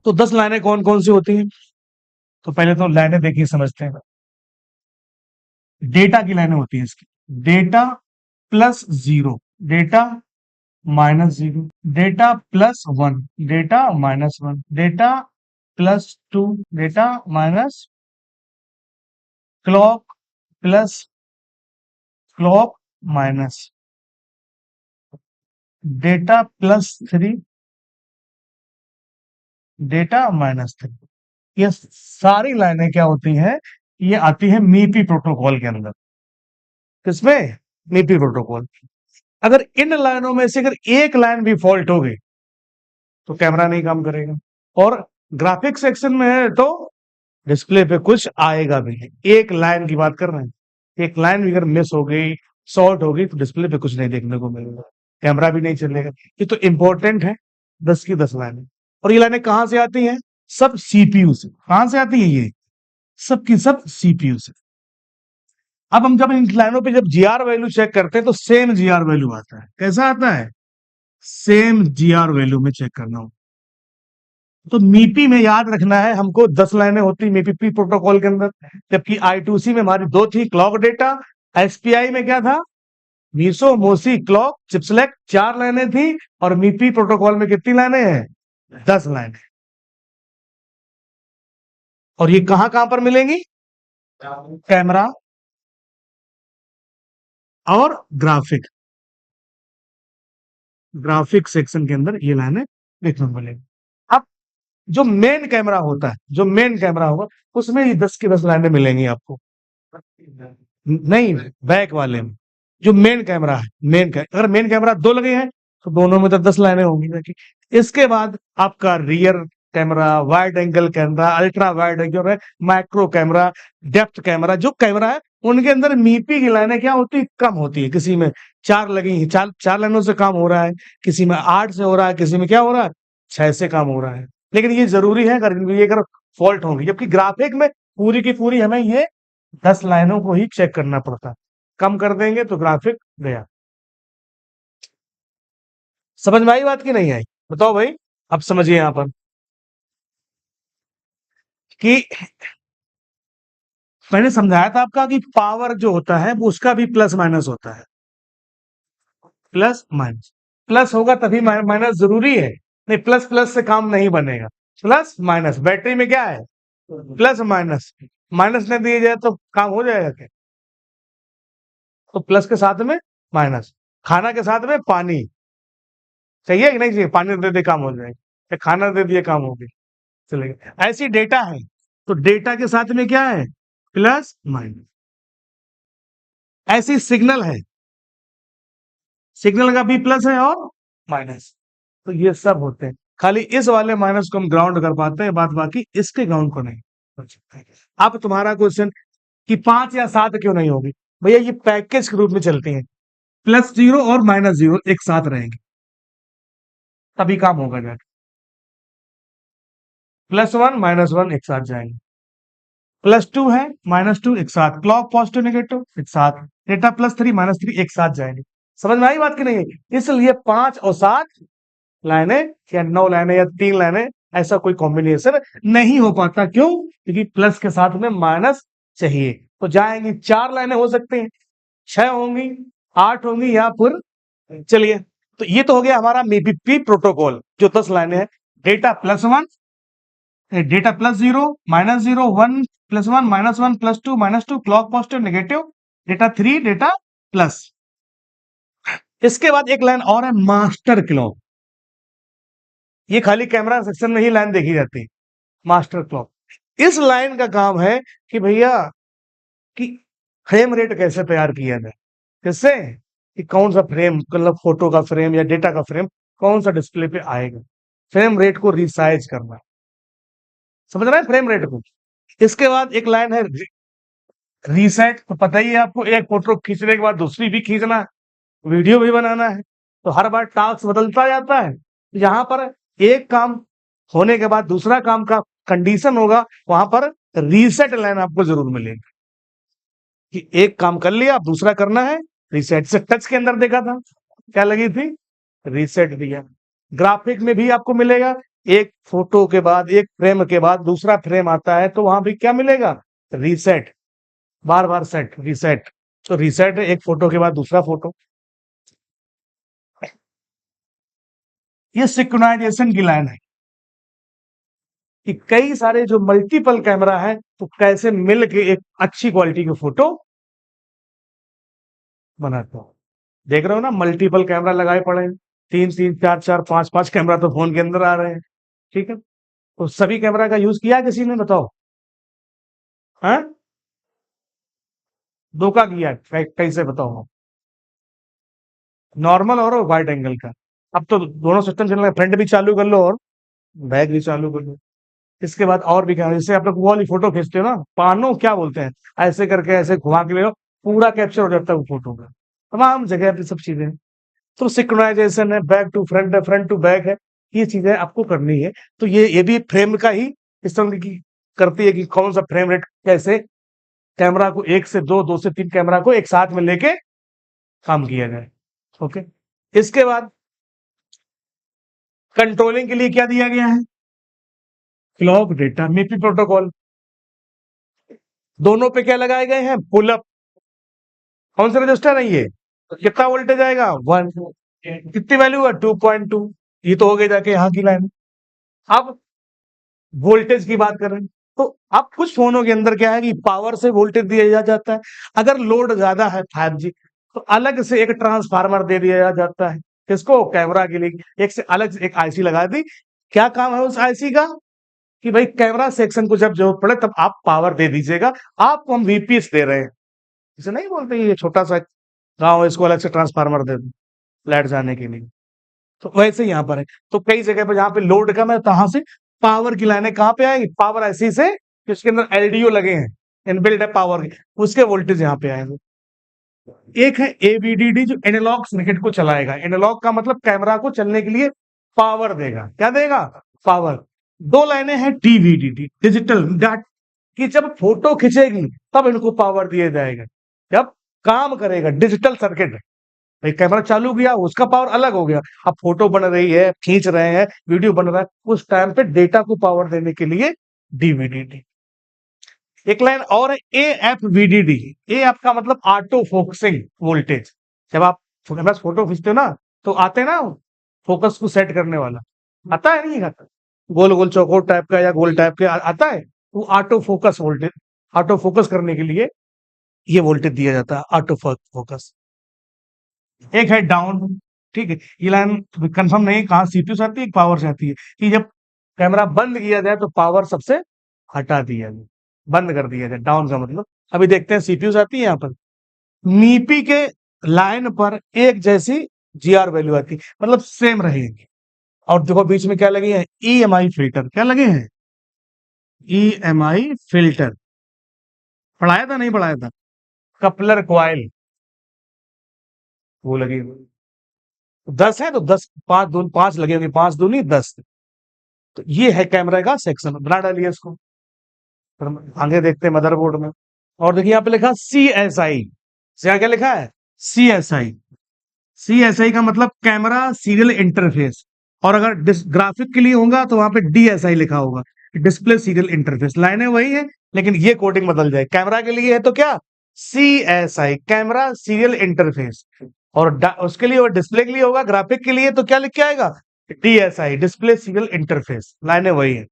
तो 10 लाइनें कौन कौन सी होती हैं? तो पहले तो लाइनें देखिए, समझते हैं। डेटा की लाइनें होती हैं इसकी। Data plus zero, data minus zero, data plus one, data minus one, data plus two, data minus, clock plus, clock minus, data plus three, data minus three. ये सारी लाइनें क्या होती हैं? ये आती है मीपी प्रोटोकॉल के अंदर। किसमें? मीपी प्रोटोकॉल। अगर इन लाइनों में से अगर एक लाइन भी फॉल्ट हो गई तो कैमरा नहीं काम करेगा, और ग्राफिक सेक्शन में है तो डिस्प्ले पे कुछ आएगा भी नहीं। एक लाइन की बात कर रहे हैं, एक लाइन भी अगर मिस हो गई, शॉर्ट हो गई, तो डिस्प्ले पे कुछ नहीं देखने को मिलेगा, कैमरा भी नहीं चलेगा। ये तो इंपॉर्टेंट है, 10 की 10 लाइनें। और ये लाइनें कहां से आती हैं? सब सीपीयू से। कहां से आती है ये? सब की सब सीपीयू से। अब हम जब इन लाइनों पे जब जीआर वैल्यू चेक करते हैं तो सेम जीआर वैल्यू आता है। कैसा आता है? सेम जीआर वैल्यू में चेक करना हो तो मीपी में याद रखना है हमको, 10 लाइनें होती मीपीपी प्रोटोकॉल के अंदर, जबकि I2C में हमारी 2 थी, क्लॉक डेटा। एसपीआई में क्या था? मीसो, मोसी, क्लॉक, चिपसेलेक्ट, 4 लाइनें थी। और मीपी प्रोटोकॉल में कितनी लाइनें हैं? 10 लाइनें। और ये कहां कहां पर मिलेंगी? कैमरा और ग्राफिक, ग्राफिक सेक्शन के अंदर ये लाइनें देखने को मिलेगी। अब जो मेन कैमरा होता है, जो मेन कैमरा होगा, उसमें ये 10 की 10 लाइनें मिलेंगी आपको। नहीं, बैक वाले में। जो मेन कैमरा है, अगर मेन कैमरा 2 लगे हैं तो दोनों में तो 10 लाइनें होंगी देखिए। इसके बाद आपका rear camera, wide angle camera, ultra wide angle है, माइक्रो कैमरा, डेप्थ कैमरा, जो कैमरा है उनके अंदर मीपी की लाइनें क्या होती है? कम होती है। किसी में 4 लगी है, 4 लाइनों से काम हो रहा है, किसी में 8 से हो रहा है, किसी में क्या हो रहा है? 6 से काम हो रहा है। लेकिन ये जरूरी है, अगर फॉल्ट होंगी। जबकि ग्राफिक में पूरी की पूरी हमें ये 10 लाइनों को ही चेक करना पड़ता है। कम कर देंगे तो ग्राफिक गया। समझ में आई बात की नहीं आई? बताओ भाई। अब समझिए यहां पर कि मैंने समझाया था आपका कि पावर जो होता है वो उसका भी प्लस माइनस होता है। प्लस माइनस, प्लस होगा तभी माइनस जरूरी है, नहीं प्लस प्लस से काम नहीं बनेगा। प्लस माइनस, बैटरी में क्या है? Plus minus. माइनस नहीं दिए जाए तो काम हो जाएगा क्या? तो प्लस के साथ में माइनस। खाना के साथ में पानी, चाहिए कि नहीं चाहिए? पानी दे दे काम हो जाएगा, या खाना दे दिए काम हो गया, चलेगा। ऐसी डेटा है तो डेटा के साथ में क्या है? Plus minus. ऐसी सिग्नल है, सिग्नल का भी प्लस है और माइनस। तो ये सब होते हैं, खाली इस वाले माइनस को हम ग्राउंड कर पाते हैं, बात बाकी इसके ग्राउंड को नहीं कर सकते। अब तुम्हारा क्वेश्चन कि 5 या 7 क्यों नहीं होगी? भैया ये पैकेज के रूप में चलती है, प्लस जीरो और माइनस जीरो एक साथ रहेंगे तभी काम होगा जाके। प्लस वन माइनस वन एक साथ जाएंगे, प्लस टू है माइनस टू एक साथ, क्लॉक पॉजिटिव नेगेटिव एक साथ, data plus three minus three एक साथ जाएंगे। समझ में आई बात की नहीं? इसलिए 5 और 7 लाइनें या 9 लाइनें या 3 लाइनें, ऐसा कोई कॉम्बिनेशन नहीं हो पाता। क्यों? क्योंकि प्लस के साथ में माइनस चाहिए। तो जाएंगी 4 लाइनें हो सकती हैं, 6 होंगी, 8 होंगी, या फिर, चलिए। तो ये तो हो गया हमारा मीपीपी प्रोटोकॉल, जो 10 लाइनें हैं। Data plus one, data plus zero, minus zero, one plus one, minus one, plus two, minus two, clock positive negative, data three, data plus. इसके बाद एक लाइन और है, मास्टर क्लॉक। ये खाली कैमरा सेक्शन में ही लाइन देखी जाती है, मास्टर क्लॉक। इस लाइन का काम है कि भैया कि फ्रेम रेट कैसे तैयार किया जाए। किससे? कि कौन सा फ्रेम, मतलब फोटो का फ्रेम या डेटा का फ्रेम कौन सा डिस्प्ले पे आएगा, फ्रेम रेट को रिसाइज करना। समझ रहे हैं फ्रेम रेट को? इसके बाद एक लाइन है रीसेट। तो पता ही है आपको, एक फोटो खींचने के बाद दूसरी भी खींचना है, वीडियो भी बनाना है, तो हर बार टास्क बदलता जाता है। यहाँ पर एक काम होने के बाद दूसरा काम का कंडीशन होगा, वहां पर रीसेट लाइन आपको जरूर मिलेगी कि एक काम कर लिया, अब दूसरा करना है, रीसेट। से टच के अंदर देखा था क्या लगी थी? रीसेट दिया। ग्राफिक में भी आपको मिलेगा एक फोटो के बाद, एक फ्रेम के बाद दूसरा फ्रेम आता है तो वहां भी क्या मिलेगा? रीसेट, बार बार सेट, रीसेट। तो रीसेट है एक फोटो के बाद दूसरा फोटो। ये सिंक्रोनाइजेशन की लाइन है कि कई सारे जो मल्टीपल कैमरा है तो कैसे मिल के एक अच्छी क्वालिटी की फोटो बनाता हूं। देख रहे हो ना, मल्टीपल कैमरा लगाए पड़े हैं, 3 3 4 4 5 5 कैमरा तो फोन के अंदर आ रहे हैं। ठीक है, तो सभी कैमरा का यूज किया किसी ने, बताओ? हाँ, धोखा किया है, कैसे बताओ? नॉर्मल और वाइड एंगल का। अब तो दोनों सिस्टम चलने लगे, फ्रंट भी चालू कर लो और बैक भी चालू कर लो। इसके बाद और भी कैमरा, जैसे आप लोग वो वाली फोटो खींचते हो ना, पानो क्या बोलते हैं, ऐसे करके ऐसे घुमा के ले लो, पूरा कैप्चर हो जाता है वो फोटो का, तमाम जगह पे सब चीजें। तो सिंक्रोनाइजेशन है, बैक टू फ्रंट है, फ्रंट टू बैक है, ये चीजें आपको करनी है। तो ये भी फ्रेम का ही सिस्टम की करती है कि कौन सा फ्रेम रेट, कैसे कैमरा को 1 से 2, 2 से 3 कैमरा को एक साथ में लेके काम किया जाए। ओके, इसके बाद कंट्रोलिंग के लिए क्या दिया गया है? क्लॉक डेटा मीपी प्रोटोकॉल। दोनों पे क्या लगाए गए हैं? Pull up. कौन सा रजिस्टर है ये? तो कितना वोल्टेज आएगा? 1। कितनी वैल्यू है? 2.2। ये तो हो गई जाके यहाँ की लाइन। अब वोल्टेज की बात कर रहे हैं, तो अब कुछ फोनों के अंदर क्या है कि पावर से वोल्टेज दिया जाता है। अगर लोड ज्यादा है 5G तो अलग से एक ट्रांसफार्मर दे दिया जाता है। किसको? कैमरा के लिए एक से अलग से एक आईसी लगा दी। क्या काम है उस आईसी का? कि भाई कैमरा सेक्शन को जब जरूरत पड़े तब आप पावर दे दीजिएगा। आपको हम वीपीएस दे रहे हैं, इसे नहीं बोलते ये छोटा सा गांव है, इसको अलग से ट्रांसफार्मर दे दो लाइट जाने के लिए। तो वैसे यहाँ पर है, तो कई जगह पर जहाँ पे लोड कम है तहां से पावर की लाइनें कहाँ पे आएंगी? पावर ऐसी से कि उसके अंदर एलडीओ लगे हैं, इनबिल्ट है पावर के, उसके वोल्टेज यहाँ पे आएंगे। एक है एवीडीडी जो एनालॉग सर्किट को चलाएगा। एनालॉग का मतलब कैमरा को चलने के लिए पावर देगा। क्या देगा? पावर। दो लाइनें हैं डीवीडीडी, डिजिटल डाट, कि जब फोटो खिंचेगी तब इनको पावर दिया जाएगा। जब काम करेगा डिजिटल सर्किट, भाई कैमरा चालू किया उसका पावर अलग हो गया, अब फोटो बन रही है, खींच रहे हैं, वीडियो बन रहा है, उस टाइम पे डेटा को पावर देने के लिए डीवीडीडी। एक लाइन और है एएफवीडीडी। ए आपका मतलब ऑटो फोकसिंग वोल्टेज। जब आप बस फोटो खींचते हो ना तो आते हैं ना फोकस को सेट करने वाला, आता है नहीं आता? गोल गोल चौकोर टाइप का या गोल टाइप का आता है, वो auto focus voltage. Auto focus करने के लिए ये वोल्टेज दिया जाता है, ऑटो फोकस। एक है डाउन। ठीक है, ये लाइन कंफर्म नहीं कहाँ सीपीयू से आती है पावर से आती है, कि जब कैमरा बंद किया जाए तो पावर सबसे हटा दिया जाए, बंद कर दिया जाए। डाउन का मतलब अभी देखते हैं सीपीयू से आती है यहाँ पर। मीपी के लाइन पर एक जैसी जीआर वैल्यू आती है, मतलब सेम रहेगी। और देखो बीच में क्या लगे हैं? EMI filter. क्या लगे हैं? EMI filter. पढ़ाया था नहीं पढ़ाया था? कपलर क्वाइल वो लगी हुई। 10 है तो 10, 5 लगे होंगे, 5 दूनी 10। तो ये है कैमरे का सेक्शन, बना डालिए इसको। फिर हम आगे देखते हैं मदरबोर्ड में। और देखिए यहाँ पे लिखा सी एस आई। क्या लिखा है? सी एस आई। सी एस आई का मतलब कैमरा सीरियल इंटरफेस। और अगर ग्राफिक के लिए होगा तो वहां पे डीएसआई लिखा होगा, डिस्प्ले सीरियल इंटरफेस। लाइनें वही है लेकिन ये कोडिंग बदल जाए। कैमरा के लिए है तो क्या? C S I, camera serial interface. और उसके लिए, और डिस्प्ले के लिए होगा, ग्राफिक के लिए तो क्या लिख के आएगा? DSi, display serial interface. लाइनें वही है।